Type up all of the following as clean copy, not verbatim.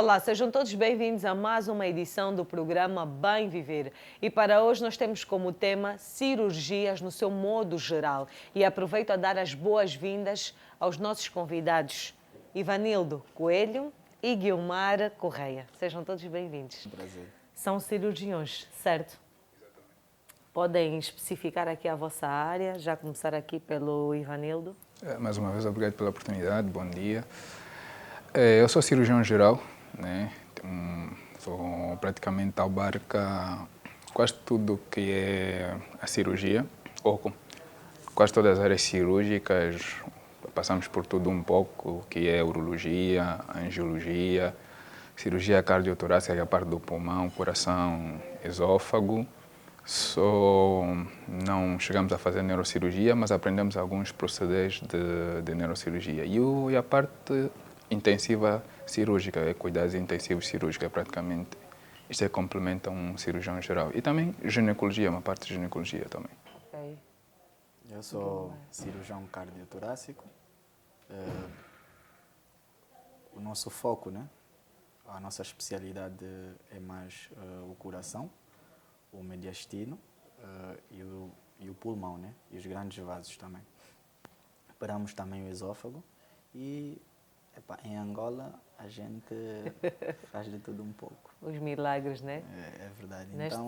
Olá, sejam todos bem-vindos a mais uma edição do programa Bem Viver. E para hoje nós temos como tema cirurgias no seu modo geral. E aproveito a dar as boas-vindas aos nossos convidados, Ivanildo Coelho e Guilmar Correia. Sejam todos bem-vindos. Prazer. São cirurgiões, certo? Podem especificar aqui a vossa área, já começar aqui pelo Ivanildo. Mais uma vez, obrigado pela oportunidade, bom dia. Eu sou cirurgião geral, né? Sou praticamente abarca quase tudo que é a cirurgia, ou quase todas as áreas cirúrgicas, passamos por tudo um pouco, que é urologia, angiologia, cirurgia cardiotorácica, que é a parte do pulmão, coração, esôfago. Não chegamos a fazer neurocirurgia, mas aprendemos alguns procederes de neurocirurgia. E a parte intensiva cirúrgica, é cuidados intensivos cirúrgicos, praticamente. Isto complementa um cirurgião geral. E também ginecologia, uma parte de ginecologia também. Ok. Eu sou cirurgião cardiotorácico. O nosso foco, né? A nossa especialidade é mais o coração, o mediastino e o pulmão, né? E os grandes vasos também. Operamos também o esôfago e em Angola a gente faz de tudo um pouco. Os milagres, né? É verdade. Neste...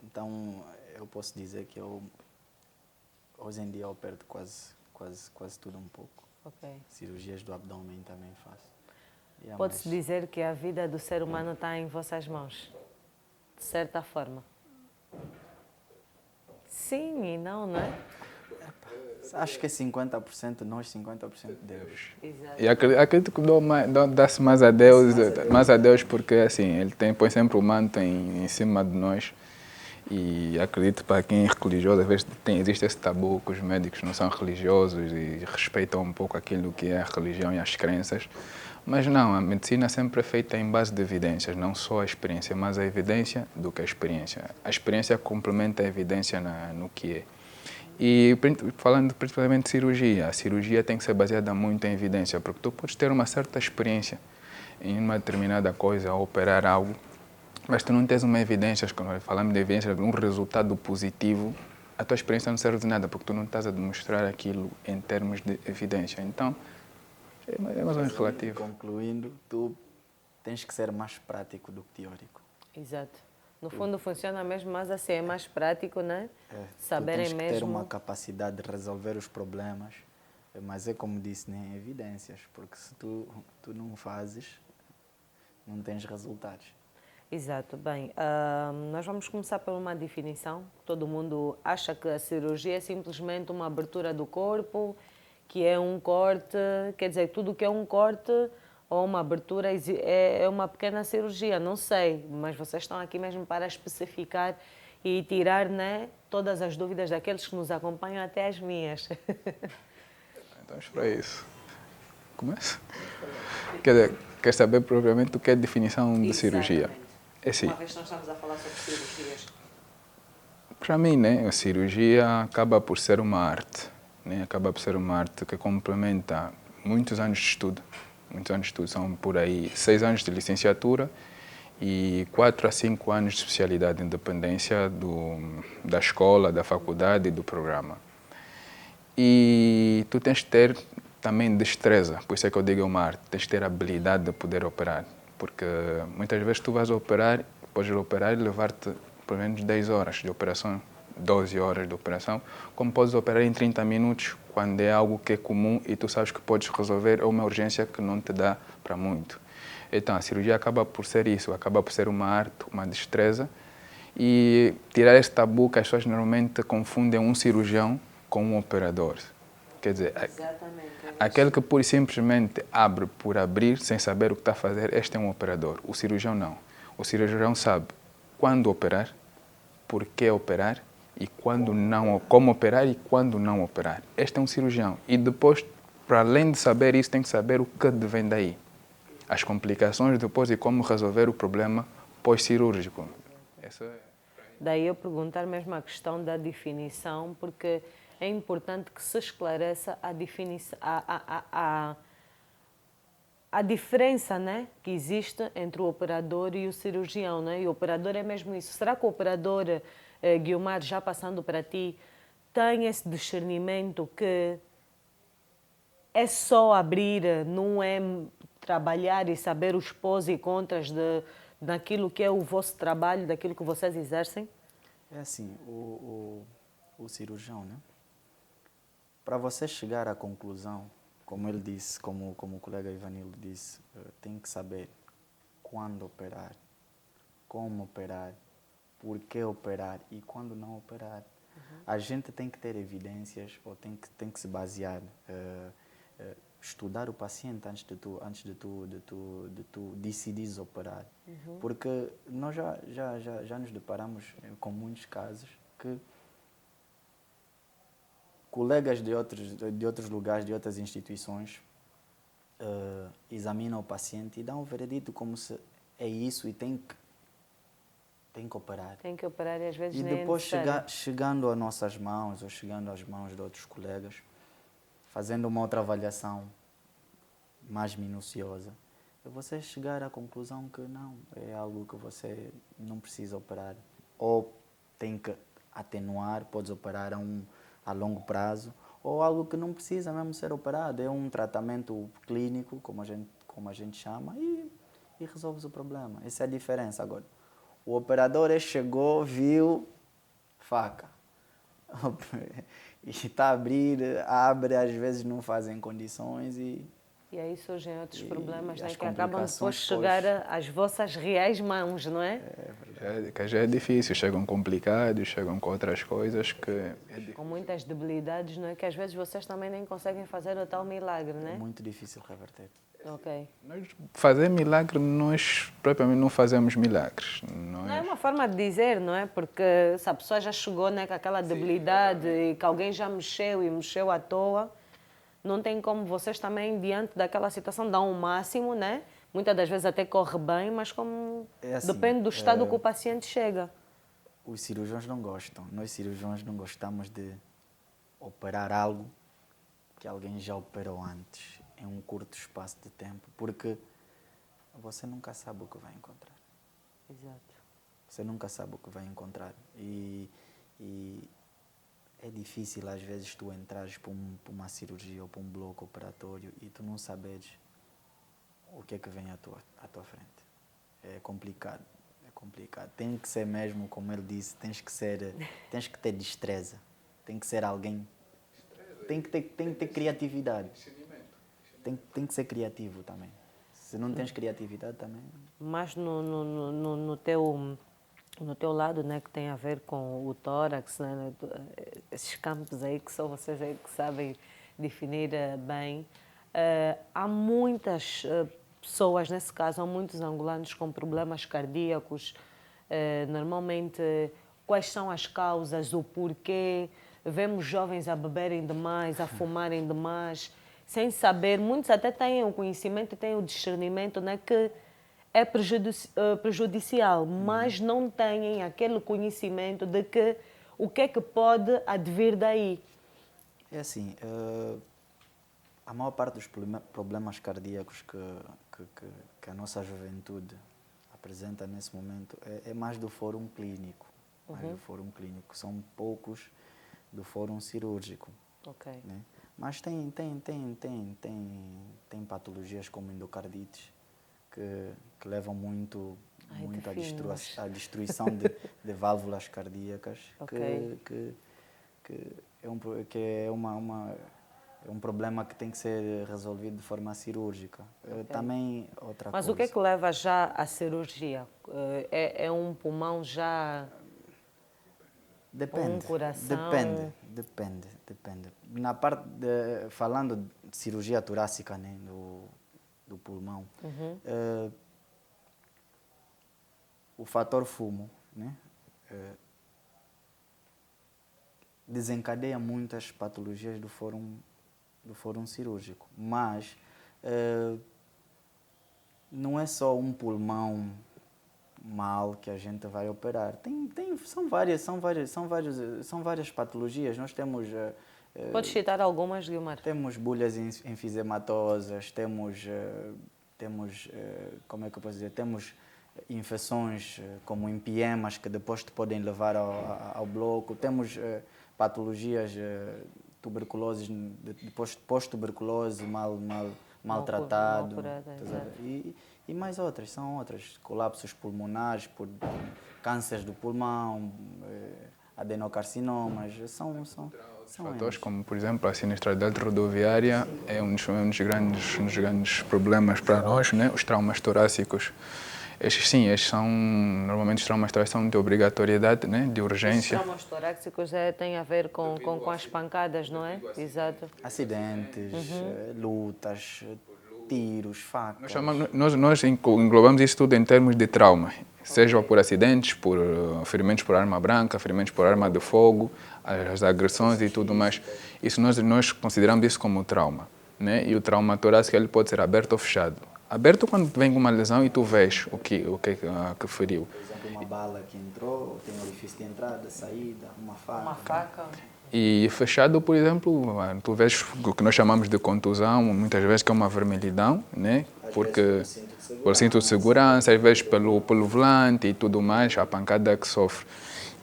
Então eu posso dizer que eu hoje em dia opero quase tudo um pouco. Ok. Cirurgias do abdômen também faço. Pode-se dizer que a vida do ser humano está em vossas mãos, de certa forma. Sim e não, não é? Acho que é 50% nós, 50% Deus. Exato. E acredito que dá-se mais a Deus, porque assim, Ele põe sempre o manto em cima de nós. E acredito para quem é religioso, às vezes existe esse tabu que os médicos não são religiosos e respeitam um pouco aquilo que é a religião e as crenças. Mas não, a medicina sempre é feita em base de evidências, não só a experiência, mas a evidência do que a experiência. A experiência complementa a evidência no que é. E falando principalmente de cirurgia, a cirurgia tem que ser baseada muito em evidência, porque tu podes ter uma certa experiência em uma determinada coisa, ou operar algo, mas tu não tens uma evidência, quando falamos de evidência, um resultado positivo, a tua experiência não serve de nada, porque tu não estás a demonstrar aquilo em termos de evidência. Então, é mais ou menos relativo. Concluindo, tu tens que ser mais prático do que teórico. Exato. No fundo funciona mesmo mais assim, é mais prático, né? Saberem mesmo. Tu tens que ter uma capacidade de resolver os problemas, mas é como disse, né? Evidências, porque se tu não fazes, não tens resultados. Exato. Bem, nós vamos começar por uma definição. Todo mundo acha que a cirurgia é simplesmente uma abertura do corpo, que é um corte, quer dizer, tudo que é um corte ou uma abertura é uma pequena cirurgia, não sei, mas vocês estão aqui mesmo para especificar e tirar, né, todas as dúvidas daqueles que nos acompanham, até as minhas. Então, para isso. Começa? Quer saber propriamente o que é a definição de cirurgia? É assim. Uma vez que nós estamos a falar sobre cirurgias. Para mim, né, a cirurgia acaba por ser uma arte. Acaba por ser uma arte que complementa muitos anos de estudo. São por aí 6 anos de licenciatura e 4 a 5 anos de especialidade, independência da escola, da faculdade e do programa. E tu tens de ter também destreza, por isso é que eu digo é uma arte, tens de ter a habilidade de poder operar, porque muitas vezes tu vais operar, podes operar e levar-te pelo menos 10 horas de operação, 12 horas de operação, como podes operar em 30 minutos, quando é algo que é comum e tu sabes que podes resolver, é uma urgência que não te dá para muito. Então, a cirurgia acaba por ser isso, acaba por ser uma arte, uma destreza, e tirar esse tabu que as pessoas normalmente confundem um cirurgião com um operador. Quer dizer, aquele que pura e simplesmente abre por abrir, sem saber o que está a fazer, este é um operador. O cirurgião não. O cirurgião sabe quando operar, por que operar, e quando não, como operar e quando não operar. Este é um cirurgião. E depois, para além de saber isso, tem que saber o que vem daí. As complicações depois e como resolver o problema pós-cirúrgico. Daí eu perguntar mesmo a questão da definição, porque é importante que se esclareça a definição, a diferença, né, que existe entre o operador e o cirurgião, né? E o operador é mesmo isso. Será que o operador, Guiomar, já passando para ti, tem esse discernimento que é só abrir, não é trabalhar e saber os pós e contras daquilo que é o vosso trabalho, daquilo que vocês exercem? É assim, o cirurgião, né? Para você chegar à conclusão, como ele disse, como o colega Ivanilo disse, tem que saber quando operar, como operar, por que operar e quando não operar. A gente tem que ter evidências ou tem que se basear, estudar o paciente antes de tu decidir operar. Porque nós já nos deparamos com muitos casos que colegas de outros lugares, de outras instituições, examinam o paciente e dão um veredito como se é isso e tem que operar. Tem que operar e às vezes E nem depois é necessário. chegando às nossas mãos ou chegando às mãos de outros colegas, fazendo uma outra avaliação mais minuciosa, é você chegar à conclusão que não, é algo que você não precisa operar. Ou tem que atenuar, podes operar a longo prazo, ou algo que não precisa mesmo ser operado. É um tratamento clínico, como a gente chama, e resolves o problema. Essa é a diferença agora. O operador chegou, viu, faca. E está a abrir, abre, às vezes não fazem condições E aí surgem outros problemas, né, as que acabam depois de complicações chegar às vossas reais mãos, não é? Que já é difícil, chegam complicados, chegam com outras coisas que Com muitas debilidades, não é? Que às vezes vocês também nem conseguem fazer o tal milagre, não é é? muito difícil reverter. Ok. nós fazer milagre, nós propriamente não fazemos milagres. Não é uma forma de dizer, não é? Porque se a pessoa já chegou, né, com aquela debilidade e que alguém já mexeu e mexeu à toa, não tem como vocês também, diante daquela situação, dar um máximo, né? Muitas das vezes até corre bem, mas como É assim, depende do estado que o paciente chega. Os cirurgiões não gostam. Nós cirurgiões não gostamos de operar algo que alguém já operou antes, em um curto espaço de tempo, porque você nunca sabe o que vai encontrar. Exato. Você nunca sabe o que vai encontrar. E é difícil, às vezes, tu entrares para uma cirurgia ou para um bloco operatório e tu não saberes o que é que vem à tua frente. É complicado. É complicado. Tem que ser mesmo, como ele disse, tens que ter destreza. Tem que ser alguém. Tem que ter criatividade. Tem que ser criativo também. Se não tens criatividade também. Mas no teu lado, né, que tem a ver com o tórax, né, esses campos aí que só vocês aí que sabem definir bem, há muitas pessoas, nesse caso, há muitos angolanos com problemas cardíacos. Normalmente, quais são as causas, o porquê? Vemos jovens a beberem demais, a fumarem demais, sem saber. Muitos até têm o conhecimento e têm o discernimento, né, que é prejudicial, mas não têm aquele conhecimento de que o que é que pode advir daí. É assim, a maior parte dos problemas cardíacos que a nossa juventude apresenta nesse momento é mais do fórum clínico. Mais do fórum clínico. São poucos do fórum cirúrgico. Ok. Né? Mas tem patologias como endocardites que levam muito à destruição de válvulas cardíacas, Ok. que é um problema que tem que ser resolvido de forma cirúrgica. Também outra Mas coisa. o que é que leva já à cirurgia? É um pulmão já... Depende. Um coração? Depende. Na parte falando de cirurgia torácica, né, do pulmão, o fator fumo, né, desencadeia muitas patologias do fórum cirúrgico. Mas não é só um pulmão mal que a gente vai operar. São várias patologias. Nós temos... Podes citar algumas, Guilmar? Temos bolhas enfisematosas, temos temos, como é que eu posso dizer, temos infecções como empiemas que depois te podem levar ao bloco, temos patologias, tuberculose, depois pós-tuberculose maltratado, curada, exato. e mais outras, são outras, colapsos pulmonares, por cânceres do pulmão, adenocarcinomas, são Fatores eles. como, por exemplo, a sinistralidade rodoviária é um dos grandes problemas para nós, né? Os traumas torácicos. Estes são, normalmente os traumas torácicos são de obrigatoriedade, né? De Os urgência. traumas torácicos têm a ver com as pancadas, não é? Exato. Acidentes, lutas, tiros, facas. Nós englobamos isso tudo em termos de trauma, seja por acidentes, por ferimentos por arma branca, ferimentos por arma de fogo, as agressões e tudo mais. Isso nós consideramos isso como trauma, né? E o trauma torácico ele pode ser aberto ou fechado. Aberto quando vem com uma lesão e tu vês o que feriu. Por exemplo, uma bala que entrou, tem um orifício de entrada, saída, uma faca. Uma faca. E fechado, por exemplo, tu vês o que nós chamamos de contusão, muitas vezes que é uma vermelhidão, né? Porque pelo cinto de segurança, às vezes pelo volante e tudo mais, a pancada que sofre.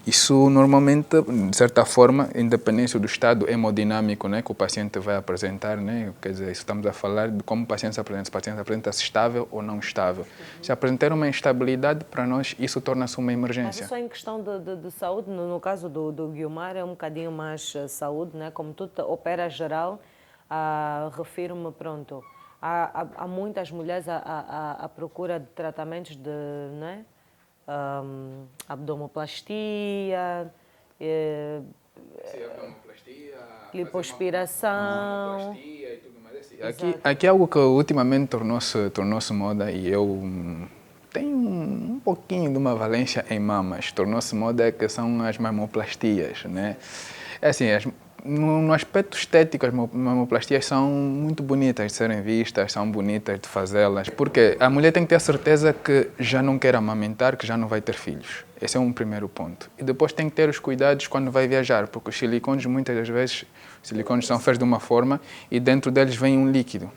Isso normalmente, de certa forma, independente do estado hemodinâmico, né, que o paciente vai apresentar, né? Quer dizer, estamos a falar de como o paciente se apresenta. Se o paciente apresenta-se estável ou não estável. Se apresentar uma instabilidade, para nós isso torna-se uma Mas emergência. isso é em questão de saúde, no caso do Guiomar é um bocadinho mais saúde, né? Como tu operas geral, refiro-me, pronto, há muitas mulheres à procura de tratamentos de, né? Abdomoplastia, lipoaspiração. Aqui é algo que ultimamente tornou-se moda e eu tenho um pouquinho de uma valência em mamas. Tornou-se moda que são as mamoplastias, né? É assim, no aspecto estético, as mamoplastias são muito bonitas de serem vistas, são bonitas de fazê-las, porque a mulher tem que ter a certeza que já não quer amamentar, que já não vai ter filhos. Esse é um primeiro ponto. E depois tem que ter os cuidados quando vai viajar, porque os silicones, muitas das vezes, os silicones são feitos de uma forma e dentro deles vem um líquido.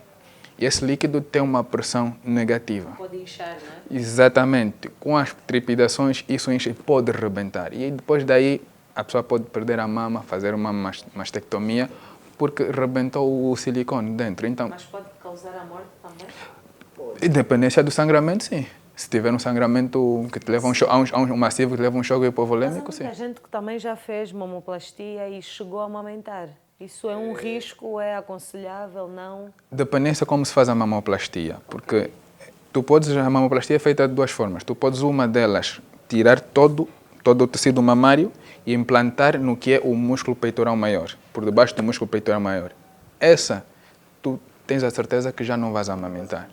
E esse líquido tem uma pressão negativa. Pode inchar, não é? Exatamente. Com as trepidações, isso enche e pode rebentar. E depois daí, a pessoa pode perder a mama, fazer uma mastectomia, porque rebentou o silicone dentro. Então, Mas pode causar a morte também? independência do sangramento, sim. Se tiver um sangramento que te leva a um massivo que te leva a um choque hipovolêmico, Mas há sim. muita gente que também já fez mamoplastia e chegou a amamentar. Isso é um risco, é aconselhável, não? Dependência como se faz a mamoplastia, porque a mamoplastia é feita de duas formas. Tu podes uma delas tirar todo o tecido mamário e implantar no que é o músculo peitoral maior, por debaixo do músculo peitoral maior. Essa, tu tens a certeza que já não vais amamentar.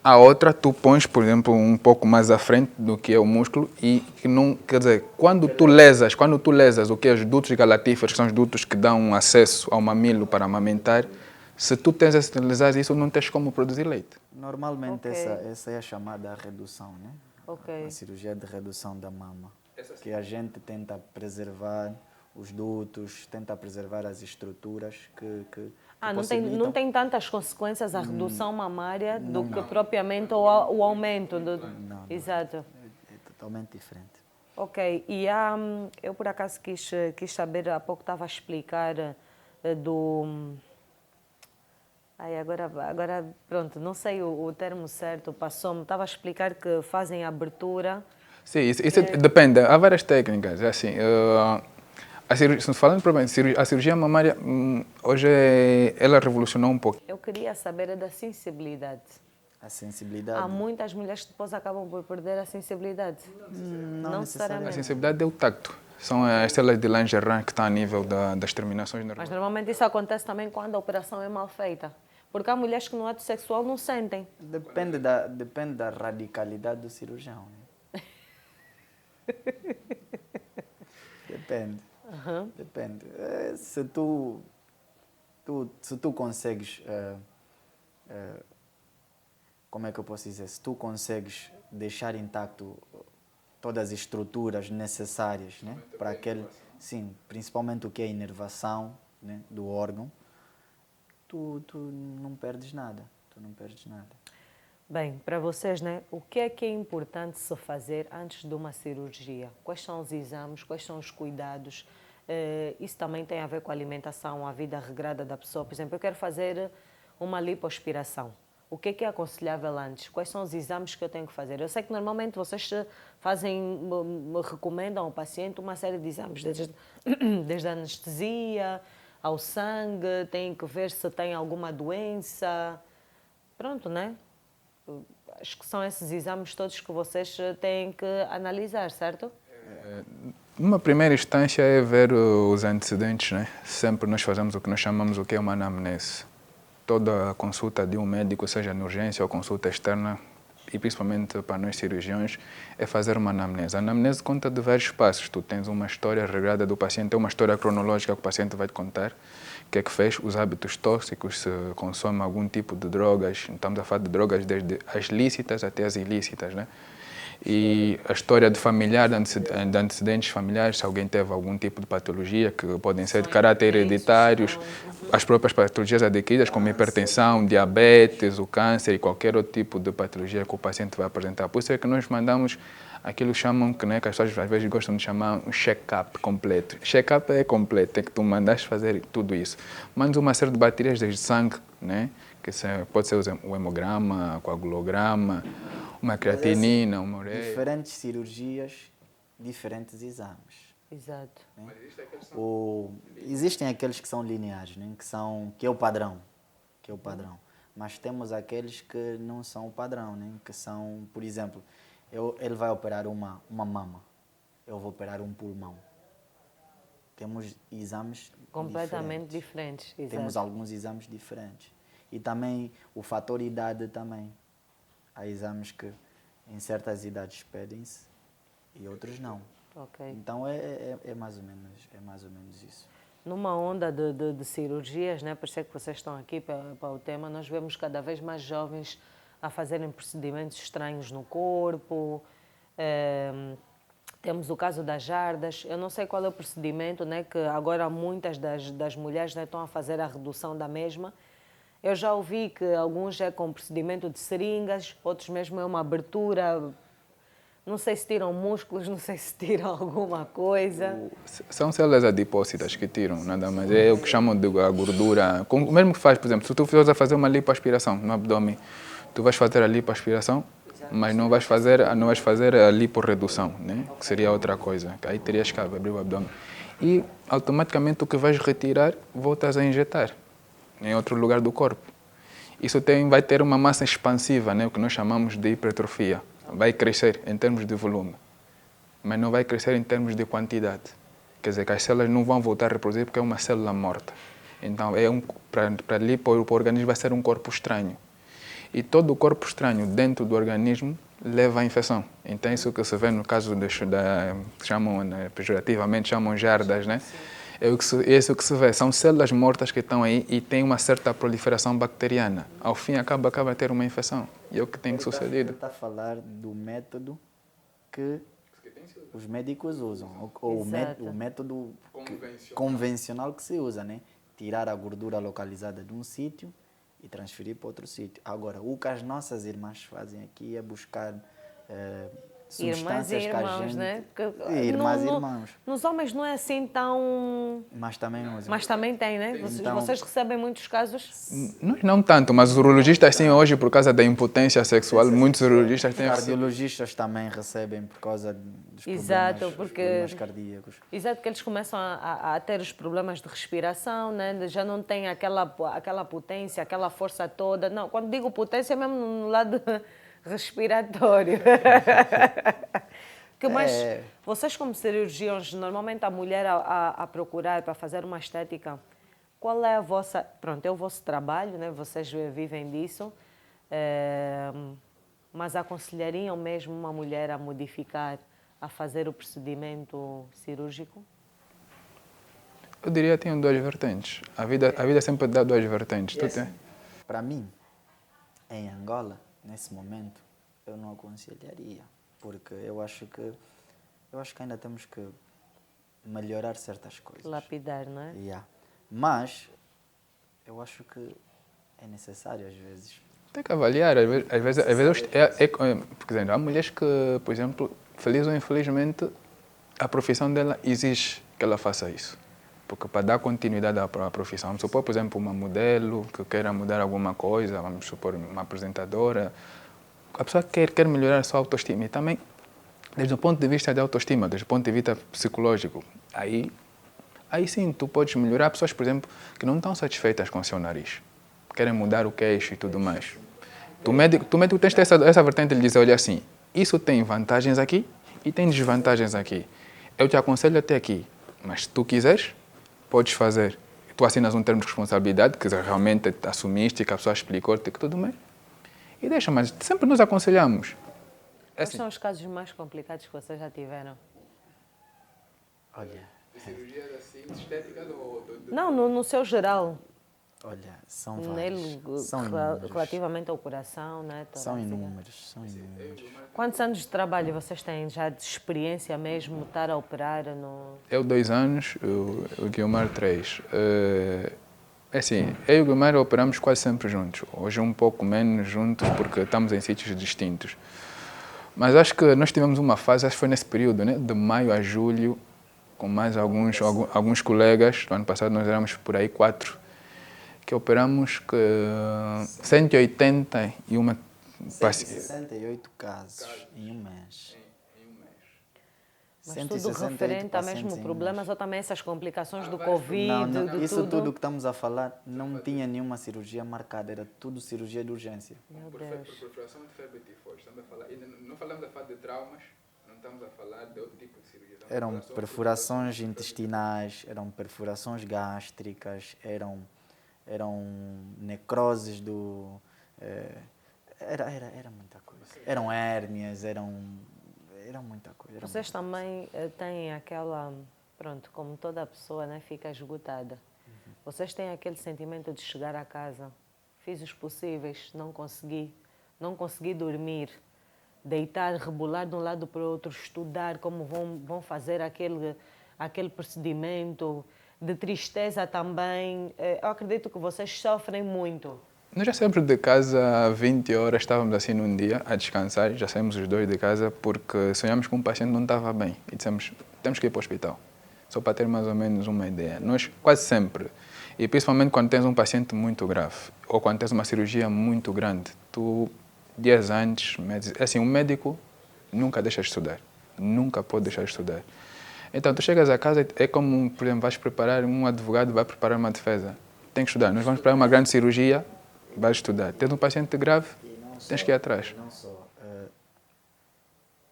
A outra, tu pões, por exemplo, um pouco mais à frente do que é o músculo e que não, quer dizer, quando tu lesas o que é os dutos galatíferos, que são os dutos que dão acesso ao mamilo para amamentar, se tu tens esse lesar isso, não tens como produzir leite. Normalmente Ok. essa é a chamada redução, né? Ok. A cirurgia de redução da mama. Que a gente tenta preservar os dutos, tenta preservar as estruturas que Não tem tantas consequências a redução mamária do que propriamente o aumento. Não. Exato. É totalmente diferente. Ok, e eu por acaso quis saber, há pouco estava a explicar do... Ai, agora, pronto, não sei o termo certo, passou-me, estava a explicar que fazem a abertura. Sim, isso depende, há várias técnicas, é assim, falando propriamente, a cirurgia mamária, hoje ela revolucionou um pouco. Eu queria saber da sensibilidade. A sensibilidade. Há muitas mulheres que depois acabam por perder a sensibilidade. Não A necessariamente. sensibilidade é o tacto, são as células de Langerhans que estão a nível das terminações Mas nervosas. normalmente isso acontece também quando a operação é mal feita. Porque há mulheres que no ato sexual não sentem. Depende da radicalidade do cirurgião. Né? Depende. Depende. Se tu consegues, como é que eu posso dizer? Se tu consegues deixar intacto todas as estruturas necessárias, né, para aquele, sim, principalmente o que é a inervação, né, do órgão, tu não perdes nada. tu não perdes nada. Bem, para vocês, né, o que é importante se fazer antes de uma cirurgia? Quais são os exames, quais são os cuidados? Isso também tem a ver com a alimentação, a vida regrada da pessoa. Por exemplo, eu quero fazer uma lipoaspiração. O que é aconselhável antes? Quais são os exames que eu tenho que fazer? Eu sei que normalmente vocês recomendam ao paciente uma série de exames, desde a anestesia ao sangue, tem que ver se tem alguma doença. Pronto, né? Acho que são esses exames todos que vocês têm que analisar, certo? Numa primeira instância é ver os antecedentes, né? Sempre nós fazemos o que nós chamamos o que é uma anamnese. Toda a consulta de um médico, seja na urgência ou consulta externa, e principalmente para nós cirurgiões, é fazer uma anamnese. A anamnese conta de vários passos. Tu tens uma história regrada do paciente, é uma história cronológica que o paciente vai te contar. O que é que fez? Os hábitos tóxicos, se consome algum tipo de drogas. Estamos a falar de drogas desde as lícitas até as ilícitas, né? E a história de familiar, de antecedentes familiares, se alguém teve algum tipo de patologia, que podem ser de caráter hereditários, as próprias patologias adquiridas, como hipertensão, diabetes, o câncer e qualquer outro tipo de patologia que o paciente vai apresentar. Por isso é que nós mandamos aquilo que chamam, que, né, que as pessoas às vezes gostam de chamar um check-up completo. Check-up é completo, é que tu mandas fazer tudo isso. Mandas uma série de baterias desde sangue, né? Que pode ser o hemograma, coagulograma, uma creatinina, uma ureia. Diferentes cirurgias, diferentes exames. Exato. Né? Existem aqueles que são lineares, né? que é o padrão. Mas temos aqueles que não são o padrão, né? Que são, por exemplo, ele vai operar uma mama, eu vou operar um pulmão. Temos exames completamente diferentes. Temos alguns exames diferentes. E também o fator idade também. Há exames que em certas idades pedem-se e outros não. Okay. Então é mais ou menos isso. Numa onda de cirurgias, né, por isso é que vocês estão aqui para o tema, nós vemos cada vez mais jovens a fazerem procedimentos estranhos no corpo. Temos o caso das jardas. Eu não sei qual é o procedimento, né, que agora muitas das mulheres, né, estão a fazer a redução da mesma. Eu já ouvi que alguns é com procedimento de seringas, outros mesmo é uma abertura. Não sei se tiram músculos, não sei se tiram alguma coisa. São células adipócitas que tiram, nada mais. É o que chamam de a gordura. O mesmo que faz, por exemplo, se tu fores a fazer uma lipoaspiração no abdômen, tu vais fazer a lipoaspiração, mas não vais fazer a liporredução, né? Que seria outra coisa. Que aí terias que abrir o abdômen. E automaticamente o que vais retirar, voltas a injetar em outro lugar do corpo. Isso vai ter uma massa expansiva, né? O que nós chamamos de hipertrofia. Vai crescer em termos de volume, mas não vai crescer em termos de quantidade. Quer dizer, que as células não vão voltar a reproduzir porque é uma célula morta. Então, para ali, para o organismo, vai ser um corpo estranho. E todo o corpo estranho dentro do organismo leva à infecção. Então, isso que se vê no caso chamam, né, pejorativamente, chamam jardas, né? É isso que se vê. São células mortas que estão aí e tem uma certa proliferação bacteriana. Ao fim, acaba a ter uma infecção. E é o que tem sucedido. Ele está a falar do método que os médicos usam. Ou o método convencional que se usa, né? Tirar a gordura localizada de um sítio e transferir para outro sítio. Agora, o que as nossas irmãs fazem aqui é buscar substâncias irmãs e irmãos, que a gente... né? Irmãs e irmãos. Nos homens não é assim tão... Mas também não. Mas também tem, né? Então, vocês recebem muitos casos? Nós não tanto, mas os urologistas, sim, hoje, por causa da impotência sexual, muitos urologistas têm... Cardiologistas também recebem por causa dos problemas cardíacos. Exato, que eles começam a ter os problemas de respiração, né? Já não tem aquela potência, aquela força toda. Não, quando digo potência, é mesmo no lado respiratório. Vocês como cirurgiões, normalmente a mulher a procurar para fazer uma estética, qual é a vossa... Pronto, é o vosso trabalho, né? Vocês vivem disso, mas aconselhariam mesmo uma mulher a modificar, a fazer o procedimento cirúrgico? Eu diria que tem duas vertentes. A vida sempre dá duas vertentes. Para mim, em Angola, nesse momento, eu não aconselharia, porque eu acho que ainda temos que melhorar certas coisas. Lapidar, não é? Yeah. Mas eu acho que é necessário às vezes. Tem que avaliar. Às vezes por exemplo, há mulheres que, por exemplo, feliz ou infelizmente, a profissão dela exige que ela faça isso. Porque para dar continuidade à profissão, vamos supor, por exemplo, uma modelo que queira mudar alguma coisa, vamos supor, uma apresentadora, a pessoa quer melhorar a sua autoestima e também, desde o ponto de vista de autoestima, desde o ponto de vista psicológico, aí sim, tu podes melhorar. Há pessoas, por exemplo, que não estão satisfeitas com o seu nariz, querem mudar o queixo e tudo mais. Tu médico tens essa vertente de dizer, olha assim, isso tem vantagens aqui e tem desvantagens aqui. Eu te aconselho até aqui, mas se tu quiseres, podes fazer. Tu assinas um termo de responsabilidade, que realmente assumiste, que a pessoa explicou-te que tudo bem. E deixa, mas sempre nos aconselhamos. Quais são os casos mais complicados que vocês já tiveram? Olha, Cirurgias assim, estéticas ou... Não, no seu geral. olha, são Nele, vários. São inúmeros. relativamente ao coração, né? São torácica. inúmeros, são inúmeros. Quantos anos de trabalho vocês têm já de experiência mesmo, estar a operar no... Eu 2 anos, o Guilmar 3. É assim, eu e o Guilmar operamos quase sempre juntos. Hoje um pouco menos juntos porque estamos em sítios distintos. Mas acho que nós tivemos uma fase, acho que foi nesse período, né? De maio a julho, com mais alguns colegas. No ano passado nós éramos por aí 4, que operamos 181 pacientes. 168 casos em um mês. Mas tudo 168 referente a pacientes mesmo em um problemas mês. ou também essas complicações do Covid, Não, de isso tudo? tudo que estamos a falar não tinha nenhuma cirurgia marcada, era tudo cirurgia de urgência. Meu Deus. Perfuração de febre tifoide. Estamos a falar, não falamos da fase de traumas, não estamos a falar de outro tipo de cirurgia. Eram perfurações intestinais, eram perfurações gástricas, eram necroses do... Era muita coisa. Eram hérnias, era muita coisa. Vocês também têm aquela... Pronto, como toda pessoa, né, fica esgotada. Vocês têm aquele sentimento de chegar a casa, fiz os possíveis, não consegui dormir, deitar, rebolar de um lado para o outro, estudar como vão fazer aquele procedimento, de tristeza também. Eu acredito que vocês sofrem muito. Nós já saímos de casa há 20 horas, estávamos assim num dia a descansar, já saímos os dois de casa porque sonhamos que um paciente não estava bem e dissemos, temos que ir para o hospital, só para ter mais ou menos uma ideia. Nós quase sempre, e principalmente quando tens um paciente muito grave ou quando tens uma cirurgia muito grande, tu, dias antes, assim, um médico nunca deixa de estudar, nunca pode deixar de estudar. Então, tu chegas a casa, é como, por exemplo, vais preparar, um advogado vai preparar uma defesa, tem que estudar. Nós vamos para uma grande cirurgia, vais estudar. Tens um paciente grave, tens que ir atrás. Não só.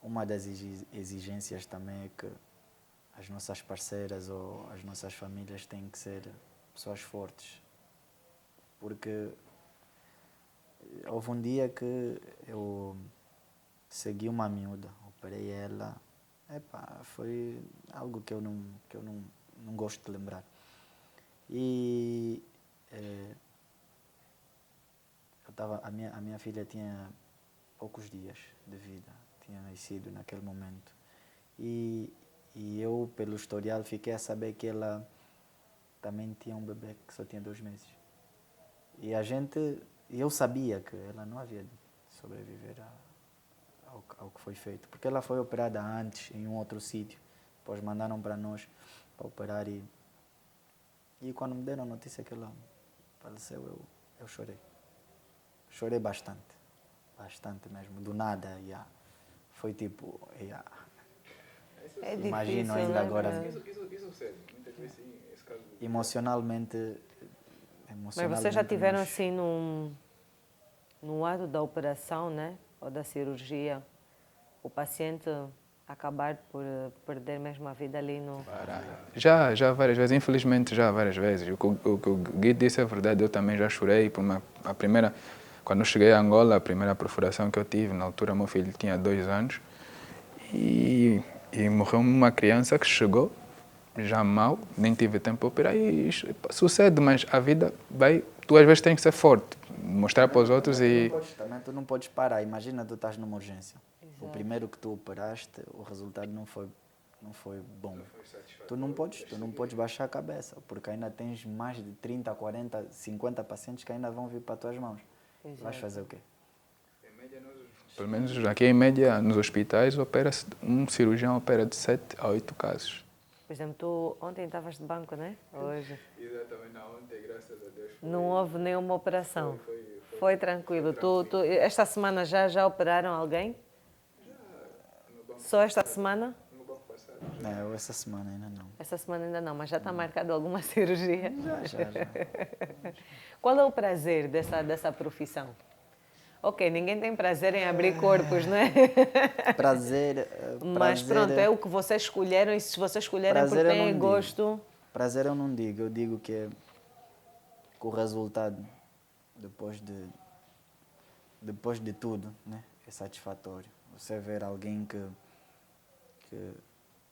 Uma das exigências também é que as nossas parceiras ou as nossas famílias têm que ser pessoas fortes. Porque houve um dia que eu segui uma miúda, operei ela. Foi algo que eu não gosto de lembrar. E a minha filha tinha poucos dias de vida, tinha nascido naquele momento. E eu, pelo historial, fiquei a saber que ela também tinha um bebê que só tinha 2 meses. E eu sabia que ela não havia de sobreviver ao que foi feito, porque ela foi operada antes em um outro sítio, depois mandaram para nós para operar e quando me deram a notícia que ela faleceu, eu chorei. Chorei bastante mesmo, do nada, foi tipo, É imagino difícil, ainda né? agora, Isso sucede, muitas vezes sim, esse caso. emocionalmente Mas vocês já tiveram nós- assim no ato da operação, né? Ou da cirurgia, o paciente acabar por perder mesmo a vida ali no... Já várias vezes, infelizmente já várias vezes. O que o Gui disse é verdade, eu também já chorei por a primeira, quando eu cheguei a Angola, a primeira perfuração que eu tive, na altura meu filho tinha 2 anos e morreu uma criança que chegou já mal, nem tive tempo para operar e sucede, mas a vida vai, tu às vezes tens que ser forte, mostrar para os outros e... Também tu não podes parar, imagina tu estás numa urgência. Exato. O primeiro que tu operaste, o resultado não foi bom. Tu não podes baixar a cabeça, porque ainda tens mais de 30, 40, 50 pacientes que ainda vão vir para as tuas mãos. Vais fazer o quê? Pelo menos aqui em média, nos hospitais, um cirurgião opera de 7 a 8 casos. Por exemplo, tu ontem estavas de banco, né? Hoje. Exatamente, não, ontem, graças a Deus. Não houve nenhuma operação. Foi tranquilo. Esta semana já operaram alguém? Só esta semana? Não, eu essa semana ainda não. Essa semana ainda não, mas já está marcado alguma cirurgia? Já. Qual é o prazer dessa profissão? Ok, ninguém tem prazer em abrir corpos, não é? Prazer. Mas pronto, é o que vocês escolheram e se vocês escolheram é porque prazer eu têm não gosto. Prazer eu não digo, eu digo que o resultado, depois de tudo, né, é satisfatório. Você ver alguém que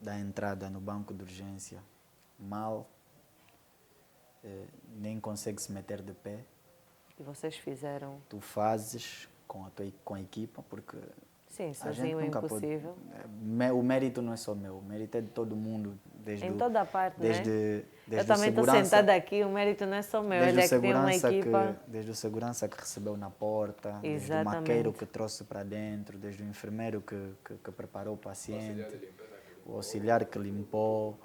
dá entrada no banco de urgência mal, nem consegue se meter de pé. E vocês fizeram? Tu fazes com a equipa, porque Sim, a gente sozinho é nunca impossível. O mérito não é só meu, o mérito é de todo mundo. Em toda a parte, né? Eu o também estou segurança, sentada aqui, o mérito não é só meu, ele é que tem uma equipa. Desde o segurança que recebeu na porta, desde o Exatamente. maqueiro que trouxe para dentro, desde o enfermeiro que preparou o paciente, o auxiliar que limpou,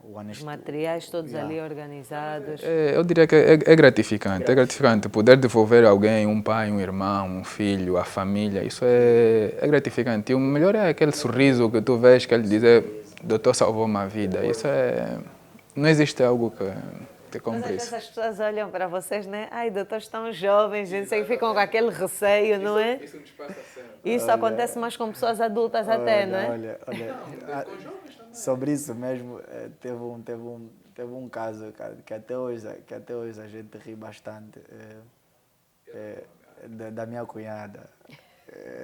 Os materiais todos ali organizados. Eu diria que é gratificante. É gratificante poder devolver a alguém, um pai, um irmão, um filho, a família. Isso é gratificante. E o melhor é aquele sorriso que tu vês que ele diz, doutor salvou uma vida. Isso não existe algo que compre Mas às isso. vezes as pessoas olham para vocês, né? Ai, doutores tão jovens, gente, e ficam com aquele receio, não é? Isso nos passa sempre. Isso acontece mais com pessoas adultas até, não é? Olha, sobre isso mesmo, teve um caso que até hoje a gente ri bastante, da minha cunhada.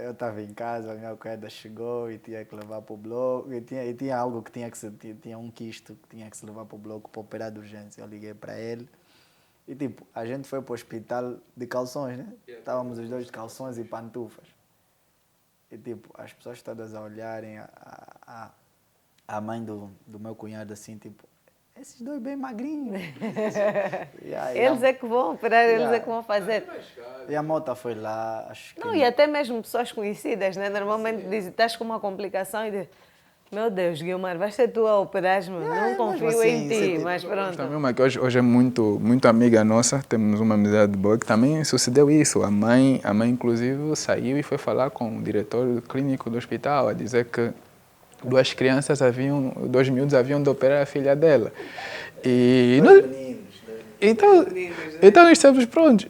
Eu estava em casa, a minha cunhada chegou e tinha que levar para o bloco, e tinha algo que tinha um quisto que tinha que se levar para o bloco para operar de urgência. Eu liguei para ele e tipo, a gente foi para o hospital de calções, né? Estávamos os dois de calções e pantufas. E tipo, as pessoas todas a olharem a mãe do meu cunhado assim, tipo, esses dois bem magrinhos. Eles é que vão operar, eles é que vão fazer. E a moça foi lá, acho que... Não, e até mesmo pessoas conhecidas, né? Normalmente dizem, estás com uma complicação e dizem, meu Deus, Guilmar, vais ser tu a operar-me, não confio assim, em ti, mas pronto. Também uma que hoje é muito amiga nossa, temos uma amizade boa, que também sucedeu isso. A mãe inclusive saiu e foi falar com o diretor clínico do hospital, a dizer que dois miúdos haviam de operar a filha dela. E então nós estamos prontos,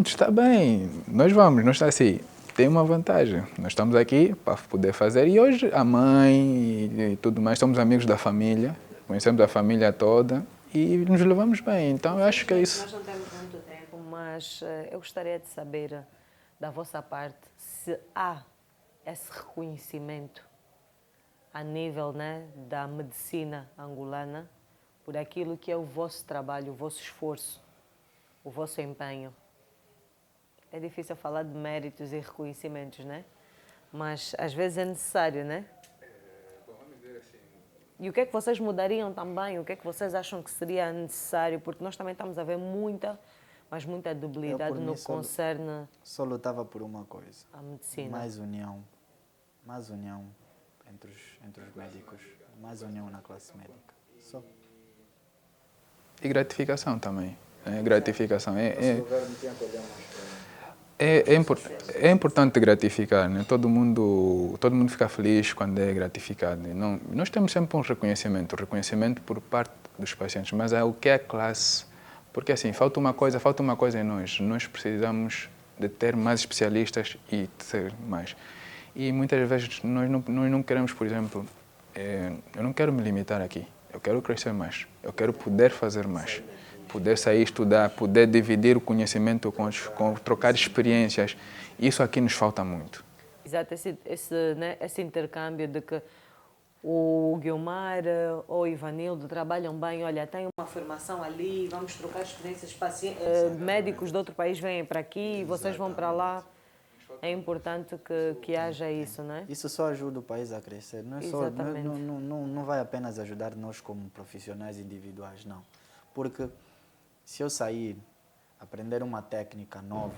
está bem, nós está assim. Tem uma vantagem, nós estamos aqui para poder fazer e hoje a mãe e tudo mais, somos amigos da família, conhecemos a família toda e nos levamos bem, então eu acho que é isso. Nós não temos muito tempo, mas eu gostaria de saber da vossa parte se há esse reconhecimento a nível, né, da medicina angolana por aquilo que é o vosso trabalho, o vosso esforço, o vosso empenho. É difícil falar de méritos e reconhecimentos, né? Mas às vezes é necessário, né? Vamos dizer assim. E o que é que vocês mudariam também? O que é que vocês acham que seria necessário? Porque nós também estamos a ver muita debilidade no que concerne... Só lutava por uma coisa. A medicina. Mais união entre os médicos. Mais união na classe médica. Só. E gratificação também. Gratificação. O governo tinha que olhar mais para É importante gratificar, né? Todo mundo fica feliz quando é gratificado. Não, nós temos sempre um reconhecimento por parte dos pacientes, mas o que é a classe? Porque assim, falta uma coisa em nós. Nós precisamos de ter mais especialistas e ter mais. E muitas vezes nós não queremos, por exemplo, eu não quero me limitar aqui. Eu quero crescer mais. Eu quero poder fazer mais. Poder sair, estudar, poder dividir o conhecimento trocar experiências. Isso aqui nos falta muito. Exato, esse intercâmbio de que o Guilmar ou o Ivanildo trabalham bem, olha, tem uma formação ali, vamos trocar experiências, médicos de outro país vêm para aqui, vocês vão para lá. É importante que haja isso, não é? Isso só ajuda o país a crescer. Não, não vai apenas ajudar nós como profissionais individuais, não. Porque se eu sair, aprender uma técnica nova,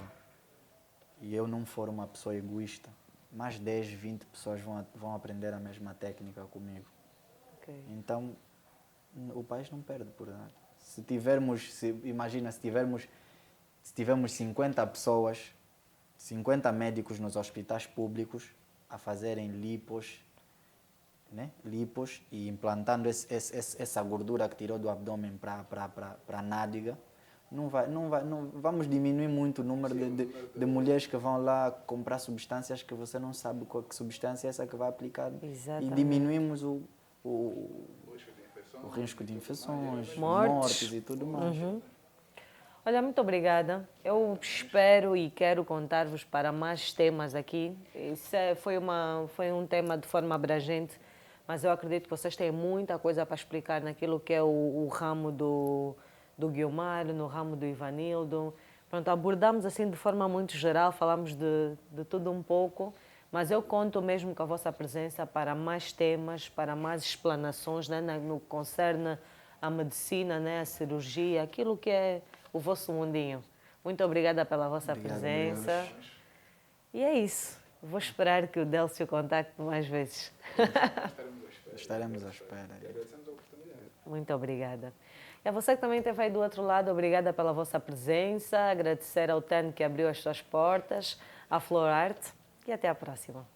e eu não for uma pessoa egoísta, mais 10, 20 pessoas vão aprender a mesma técnica comigo. Ok. Então, o país não perde por nada. Imagina, se tivermos 50 pessoas, 50 médicos nos hospitais públicos a fazerem lipos, né? Lipos e implantando essa gordura que tirou do abdômen para a nádega, não vamos diminuir muito o número de mulheres que vão lá comprar substâncias que você não sabe qual que substância é essa que vai aplicar. Exatamente. E diminuímos o risco de infecções, mortes e tudo mais. Olha, muito obrigada. Eu espero e quero contar-vos para mais temas aqui. Isso foi um tema de forma abrangente, mas eu acredito que vocês têm muita coisa para explicar naquilo que é o ramo do Guiomar, no ramo do Ivanildo. Pronto, abordamos assim de forma muito geral, falamos de tudo um pouco, mas eu conto mesmo com a vossa presença para mais temas, para mais explanações, né, no que concerne a medicina, né, a cirurgia, aquilo que é o vosso mundinho. Muito obrigada pela vossa presença. E é isso. Vou esperar que o Délcio contacte mais vezes. Estaremos à espera. Muito obrigada. E a você que também esteve aí do outro lado, obrigada pela vossa presença. Agradecer ao TAN que abriu as suas portas, à Flor Art e até à próxima.